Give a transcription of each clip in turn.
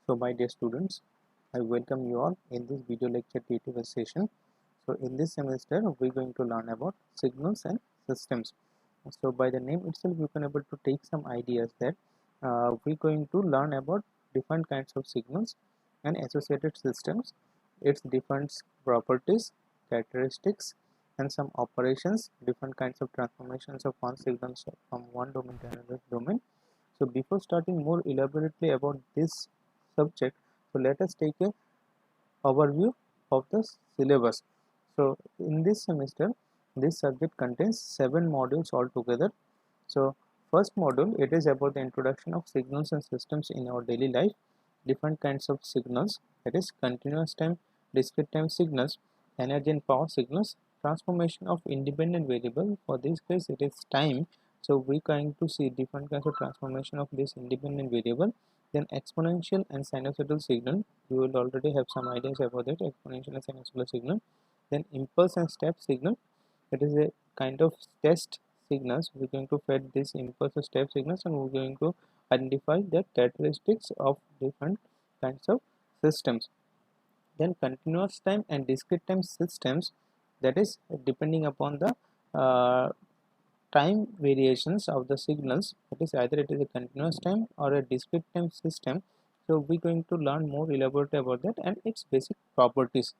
So my dear students, I welcome you all in this video lecture TTV session. So in this semester we're going to learn about signals and systems. So by the name itself you can able to take some ideas that we're going to learn about different kinds of signals and associated systems, its different properties, characteristics and some operations, different kinds of transformations of one signal from one domain to another domain. So before starting more elaborately about this subject, so let us take a overview of the syllabus. So in this semester, this subject contains 7 modules altogether. So first module, it is about the introduction of signals and systems in our daily life, different kinds of signals, that is continuous time, discrete time signals, energy and power signals, transformation of independent variable. For this case it is time, so we are going to see different kinds of transformation of this independent variable. Then exponential and sinusoidal signal, you will already have some ideas about that, exponential and sinusoidal signal. Then impulse and step signal, it is a kind of test signals. We're going to fed this impulse or step signals and we're going to identify the characteristics of different kinds of systems. Then continuous time and discrete time systems, that is depending upon the time variations of the signals, that is either it is a continuous time or a discrete time system. So we're going to learn more elaborately about that and its basic properties.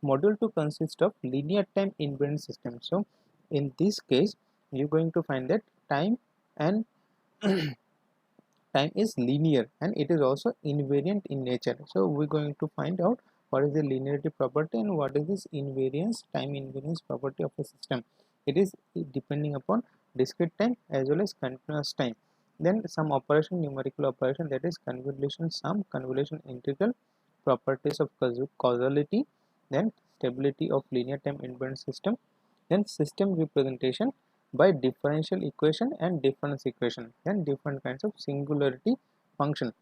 Module 2 consists of linear time invariant system. So in this case you're going to find that time and time is linear and it is also invariant in nature. So we're going to find out what is the linearity property and what is this invariance, time invariance property of a system. It is depending upon discrete time as well as continuous time. Then some operation, numerical operation, that is convolution sum, convolution integral, properties of causality, then stability of linear time invariant system, then system representation by differential equation and difference equation, then different kinds of singularity function.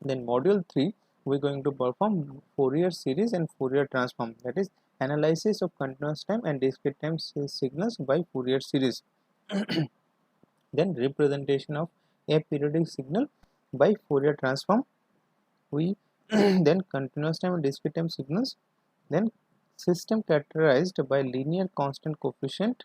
Then module 3 we're going to perform Fourier series and Fourier transform, that is analysis of continuous time and discrete time signals by Fourier series. Then representation of a periodic signal by Fourier transform. We then continuous time and discrete time signals, then system characterized by linear constant coefficient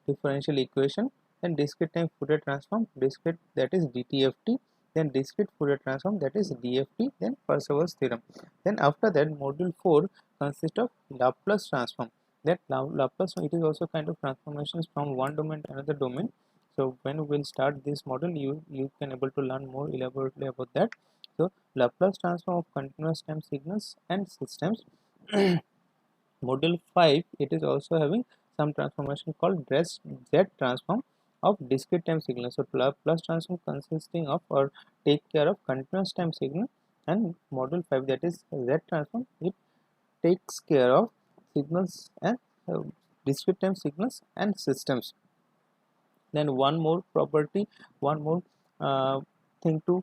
differential equation, then discrete time Fourier transform, discrete, that is DTFT, then discrete Fourier transform, that is DFT, then Parseval's theorem. Then after that module 4 consists of Laplace transform. That Laplace, it is also kind of transformations from one domain to another domain. So when we'll start this model, you can able to learn more elaborately about that. So Laplace transform of continuous time signals and systems. Module 5, it is also having some transformation called Z transform of discrete time signal. So Laplace transform consisting of or take care of continuous time signal, and module 5, that is Z transform, it takes care of signals and discrete time signals and systems. Then one more property, one more thing to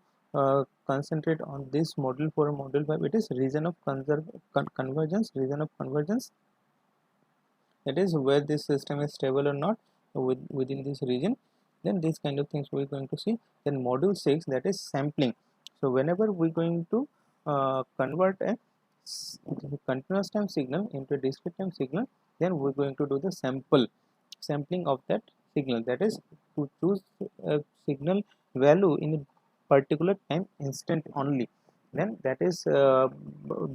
concentrate on this module for module 5, it is region of convergence, region of convergence, that is where this system is stable or not within this region. Then these kind of things we're going to see. Then module 6, that is sampling. So whenever we're going to convert a continuous time signal into a discrete time signal, then we're going to do the sampling of that signal, that is to choose a signal value in a particular time instant only, then that is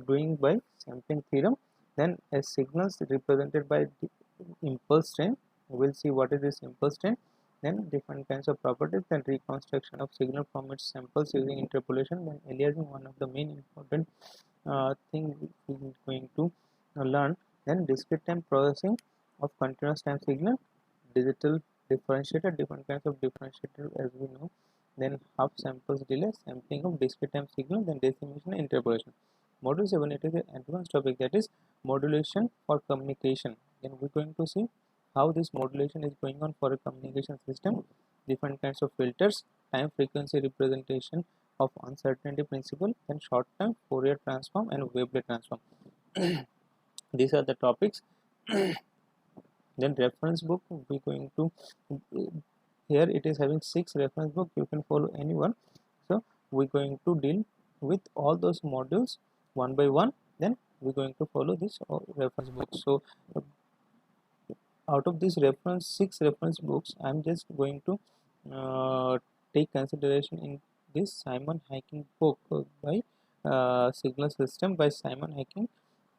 doing by sampling theorem. Then a signals represented by the impulse train, we will see what is this impulse train. Then different kinds of properties, then reconstruction of signal from its samples using interpolation, then aliasing, one of the main important thing we are going to learn. Then discrete time processing of continuous time signal, digital differentiator, different kinds of differentiator as we know. Then half samples delay, sampling of discrete time signal, then decimation and interpolation. Module 7, it is an advanced topic, that is modulation for communication. Then we're going to see how this modulation is going on for a communication system, different kinds of filters, time frequency representation of uncertainty principle, then short term Fourier transform and wavelet transform. These are the topics. Then reference book, we're going to, here it is having 6 reference book, you can follow anyone. So we're going to deal with all those modules one by one. Then we're going to follow this reference book. So out of this reference 6 reference books, I'm just going to take consideration in this Simon Hacking book by Signal System by Simon Hacking.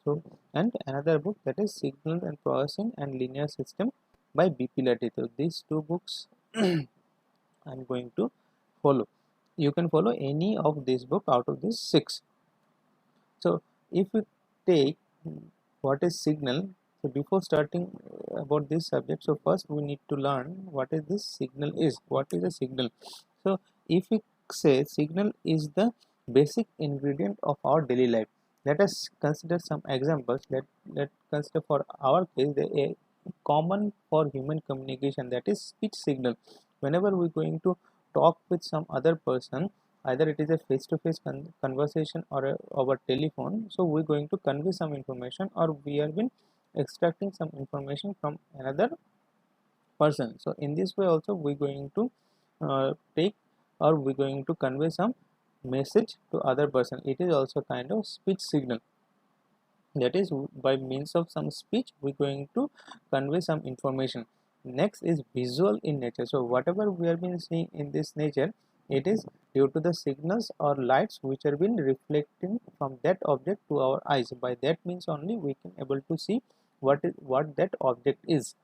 So, and another book, that is Signal and Processing and Linear System by BP Latty. So these 2 books I'm going to follow. You can follow any of this book out of these 6. So if you take what is signal, so before starting about this subject, so first we need to learn what is this signal is. What is a signal? So if we say signal is the basic ingredient of our daily life, let us consider some examples. Let consider for our case the common for human communication, that is speech signal. Whenever we're going to talk with some other person, either it is a face-to-face conversation or over telephone, so we're going to convey some information, or we have been extracting some information from another person. So in this way also we're going to take, or we're going to convey some message to other person. It is also kind of speech signal, that is by means of some speech we're going to convey some information. Next is visual in nature. So whatever we have been seeing in this nature, it is due to the signals or lights which are been reflecting from that object to our eyes. By that means only we can able to see what that object is.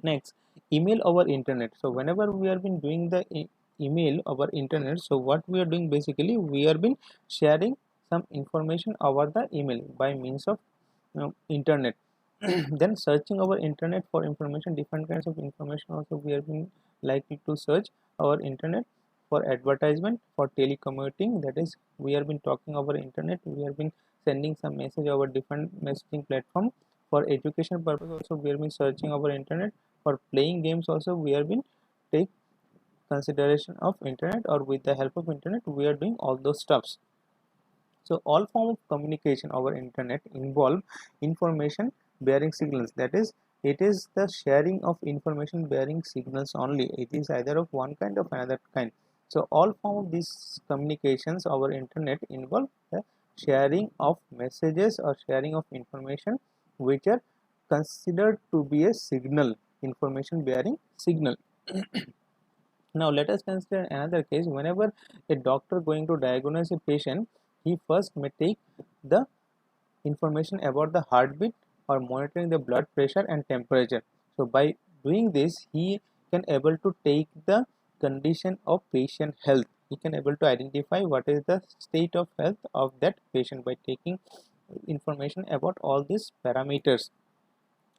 Next, email over internet. So whenever we have been doing the email over internet, so what we are doing basically, we have been sharing some information over the email by means of internet. Then searching over internet for information, different kinds of information also we have been likely to search our internet. For advertisement, for telecommuting, that is we have been talking over internet, we have been sending some message over different messaging platform. For education purpose also we have been searching over internet. For playing games also we have been take consideration of internet, or with the help of internet we are doing all those stuffs. So all form of communication over internet involve information bearing signals, that is it is the sharing of information bearing signals only. It is either of one kind or another kind. So all form of these communications over internet involve the sharing of messages or sharing of information which are considered to be a signal, information bearing signal. Now let us consider another case. Whenever a doctor going to diagnose a patient, he first may take the information about the heartbeat or monitoring the blood pressure and temperature. So by doing this, he can able to take the condition of patient health. He can able to identify what is the state of health of that patient by taking information about all these parameters.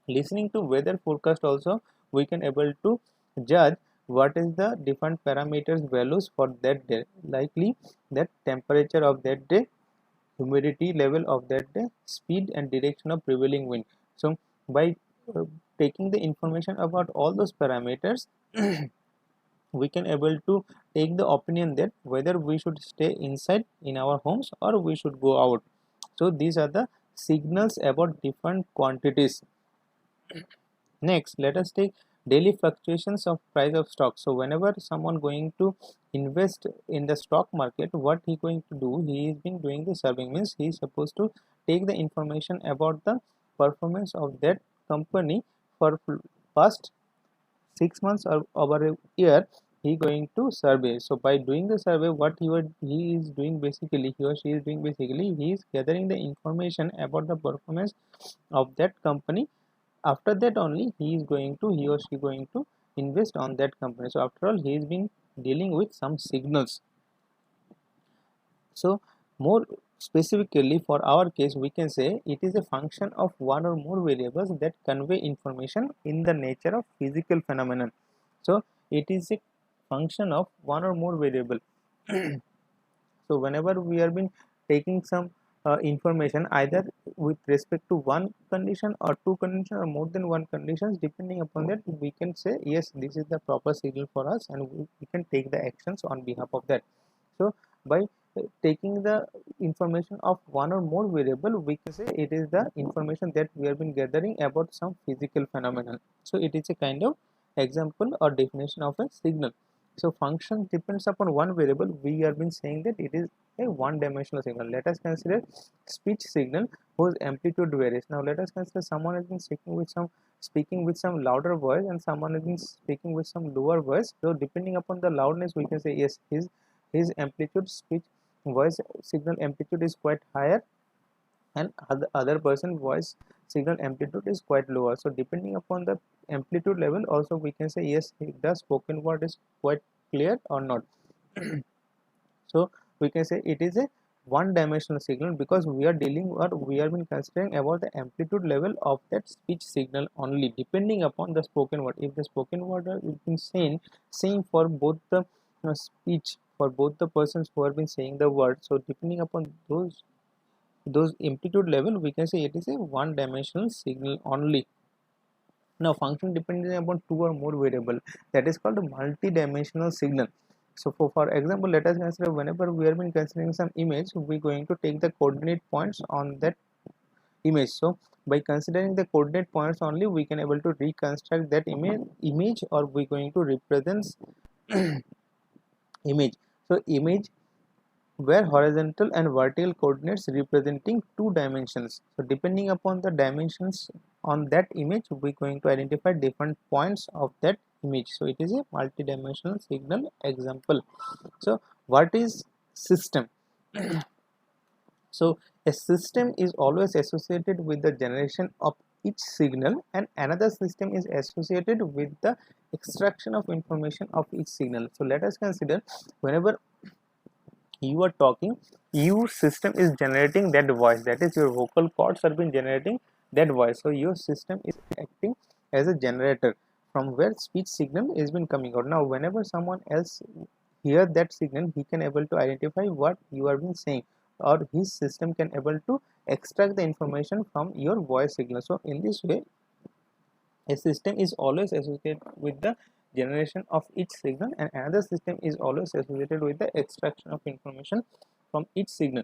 Listening to weather forecast also, we can able to judge what is the different parameters values for that day, likely that temperature of that day, humidity level of that day, speed and direction of prevailing wind. So by uh, taking the information about all those parameters, we can able to take the opinion that whether we should stay inside in our homes or we should go out. So these are the signals about different quantities. Next, let us take daily fluctuations of price of stock. So whenever someone going to invest in the stock market, what he going to do, he is been doing the surveying, means he is supposed to take the information about the performance of that company for past 6 months or over a year. He going to survey. So by doing the survey, what he is doing basically, he or she is doing basically, he is gathering the information about the performance of that company. After that only he or she going to invest on that company. So after all, he has been dealing with some signals. So more specifically for our case, we can say it is a function of one or more variables that convey information in the nature of physical phenomenon. So it is a function of one or more variable. So whenever we have been taking some information either with respect to one condition or two condition or more than one conditions, depending upon that we can say yes, this is the proper signal for us, and we can take the actions on behalf of that. So by taking the information of one or more variable, we can say it is the information that we have been gathering about some physical phenomenon. So it is a kind of example or definition of a signal. So function depends upon one variable. We have been saying that it is a one-dimensional signal. Let us consider speech signal whose amplitude varies. Now let us consider someone has been speaking with some louder voice, and someone has been speaking with some lower voice. So depending upon the loudness, we can say yes, his amplitude, speech voice signal amplitude is quite higher, and other person voice signal amplitude is quite lower. So depending upon the amplitude level also, we can say yes, the spoken word is quite clear or not. So we can say it is a one dimensional signal, because we are dealing, or we have been considering about the amplitude level of that speech signal only, depending upon the spoken word. If the spoken word is been same for both the speech, for both the persons who have been saying the word, so depending upon those amplitude level, we can say it is a one dimensional signal only. Now function depending upon two or more variable, that is called a multi-dimensional signal. So for example, let us consider whenever we are been considering some image, we are going to take the coordinate points on that image. So by considering the coordinate points only, we can able to reconstruct that image, or we are going to represent image. So image where horizontal and vertical coordinates representing two dimensions. So depending upon the dimensions on that image, we're going to identify different points of that image. So it is a multi-dimensional signal example. So what is system? So a system is always associated with the generation of each signal, and another system is associated with the extraction of information of each signal. So let us consider whenever you are talking, your system is generating that voice, that is your vocal cords are been generating that voice. So your system is acting as a generator from where speech signal is been coming out. Now whenever someone else hear that signal, he can able to identify what you are been saying, or his system can able to extract the information from your voice signal. So in this way, a system is always associated with the generation of each signal, and another system is always associated with the extraction of information from each signal.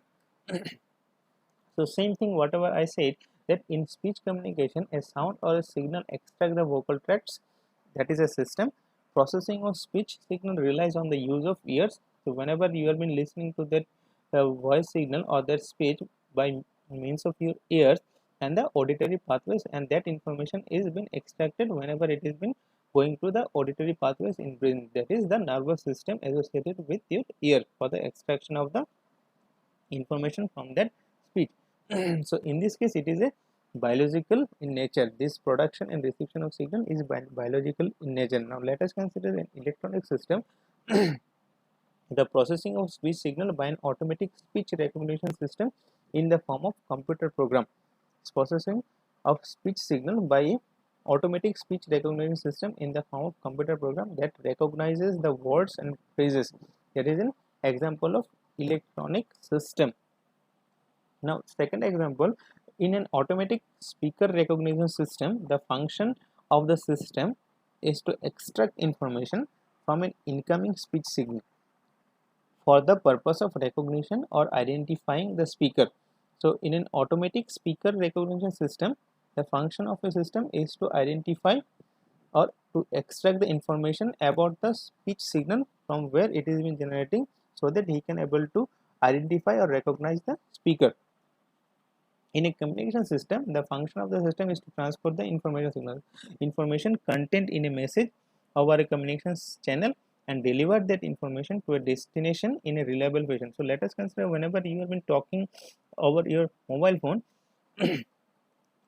So same thing whatever I said, that in speech communication, a sound or a signal extract the vocal tracts, that is a system. Processing of speech signal relies on the use of ears. So whenever you have been listening to that voice signal or that speech by means of your ears and the auditory pathways, and that information is been extracted whenever it is been going to the auditory pathways in brain, that is the nervous system associated with your ear for the extraction of the information from that speech. So in this case, it is a biological in nature. This production and reception of signal is biological in nature. Now let us consider an electronic system. The processing of speech signal by an automatic speech recognition system in the form of computer program. Processing of speech signal by a automatic speech recognition system in the form of computer program that recognizes the words and phrases. That is an example of electronic system. Now second example, in an automatic speaker recognition system, the function of the system is to extract information from an incoming speech signal for the purpose of recognition or identifying the speaker. So in an automatic speaker recognition system, the function of a system is to identify or to extract the information about the speech signal from where it is been generating, so that he can able to identify or recognize the speaker. In a communication system, the function of the system is to transport the information content in a message over a communications channel, and deliver that information to a destination in a reliable fashion. So let us consider whenever you have been talking over your mobile phone,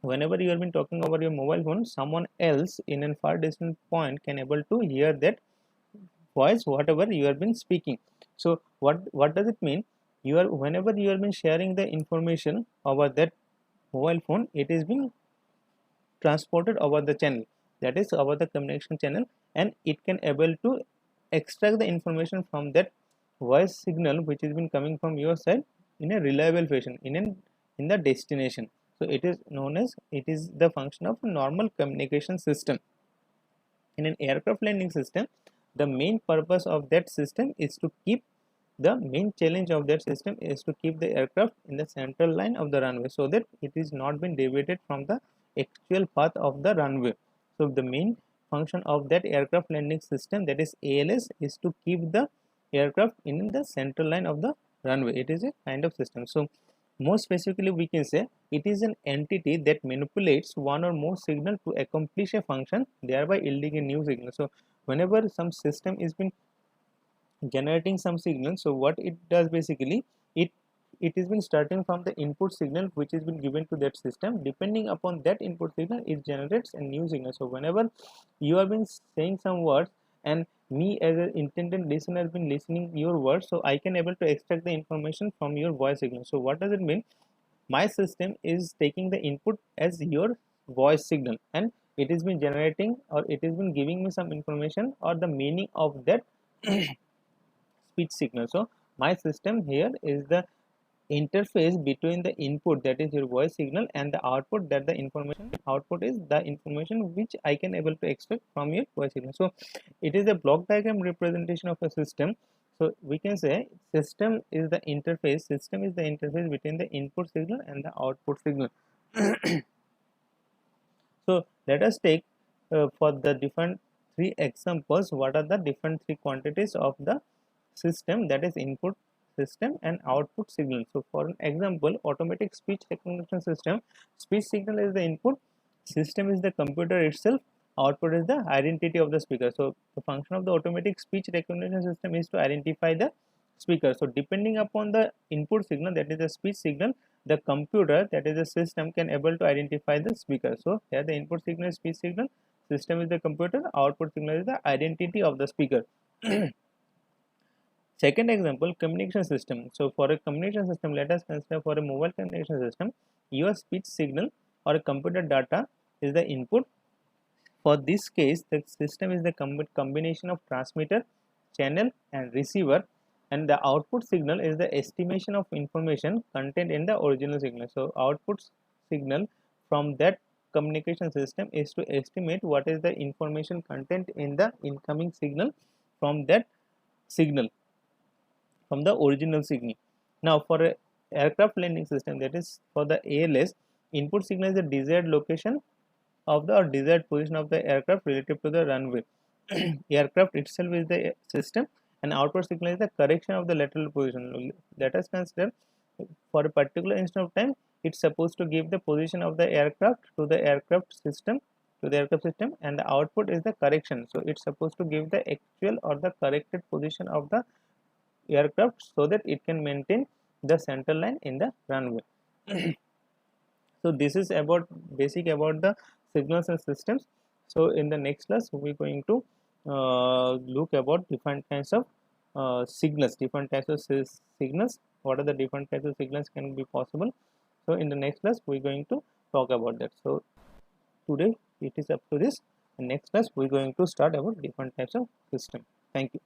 whenever you have been talking over your mobile phone, someone else in a far distant point can able to hear that voice whatever you have been speaking. So what does it mean? You are, whenever you have been sharing the information over that mobile phone, it is being transported over the channel, that is over the communication channel, and it can able to extract the information from that voice signal which has been coming from your side in a reliable fashion in the destination. So it is known as, it is the function of a normal communication system. In an aircraft landing system, the main purpose of that system is to keep, the main challenge of that system is to keep the aircraft in the central line of the runway, so that it is not been deviated from the actual path of the runway. So the main function of that aircraft landing system, that is ALS, is to keep the aircraft in the central line of the runway. It is a kind of system. So more specifically, we can say it is an entity that manipulates one or more signal to accomplish a function, thereby yielding a new signal. So whenever some system is been generating some signal, so what it does basically, it it is been starting from the input signal which has been given to that system. Depending upon that input signal, it generates a new signal. So whenever you have been saying some words and me as an intended listener has been listening your words, so I can able to extract the information from your voice signal. So what does it mean? My system is taking the input as your voice signal, and it has been generating, or it has been giving me some information or the meaning of that speech signal. So my system here is the interface between the input, that is your voice signal, and the output, that the information output is the information which I can able to extract from your voice signal. So it is a block diagram representation of a system. So we can say system is the interface between the input signal and the output signal. So let us take for the different three examples, what are the different three quantities of the system, that is input, system and output signal. So for an example, automatic speech recognition system, speech signal is the input, system is the computer itself, output is the identity of the speaker. So the function of the automatic speech recognition system is to identify the speaker. So depending upon the input signal, that is the speech signal, the computer, that is the system, can able to identify the speaker. So here the input signal is speech signal, system is the computer, output signal is the identity of the speaker. Second example, communication system. So for a communication system, let us consider for a mobile communication system, your speech signal or a computer data is the input. For this case, the system is the combination of transmitter, channel and receiver, and the output signal is the estimation of information contained in the original signal. So output signal from that communication system is to estimate what is the information content in the incoming signal from that signal, from the original signal. Now for a aircraft landing system, that is for the ALS, input signal is the desired location of the or desired position of the aircraft relative to the runway. Aircraft itself is the system, and output signal is the correction of the lateral position. Let us consider for a particular instant of time, it's supposed to give the position of the aircraft to the aircraft system, and the output is the correction. So it's supposed to give the actual or the corrected position of the aircraft so that it can maintain the center line in the runway. So this is about basic about the signals and systems. So in the next class we're going to look about different kinds of signals, what are the different types of signals can be possible. So in the next class we're going to talk about that. So today it is up to this. In next class we're going to start about different types of system. Thank you.